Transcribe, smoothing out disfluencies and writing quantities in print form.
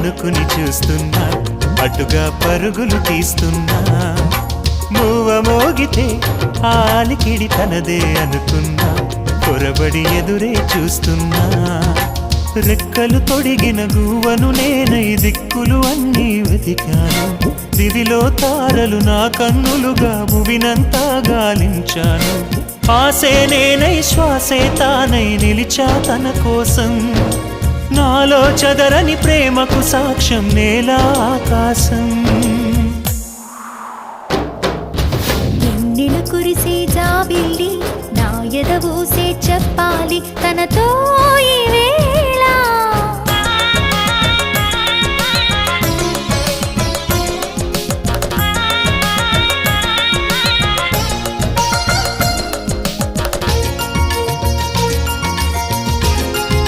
అనుకుని చూస్తున్నా, అటుగా పరుగులు తీస్తున్నా. మూవ మోగితే ఆలికిడి తనదే అనుకున్నా, పొరబడి ఎదురే చూస్తున్నా. రెక్కలు తొడిగిన గువ్వను నేనై దిక్కులు అన్నీ వెతికాను. దివిలో తారలు నా కన్నులుగా భువినంతా గాలించాను. ఆసే నేనై శ్వాసే తానై నిలిచా తన కోసం. నాలో చదరని ప్రేమకు సాక్ష్యం నేల ఆకాశం. ఎన్నెల కురిసే జాబిల్లి నా ఎదవూసే చెప్పాలి తనతో ఈ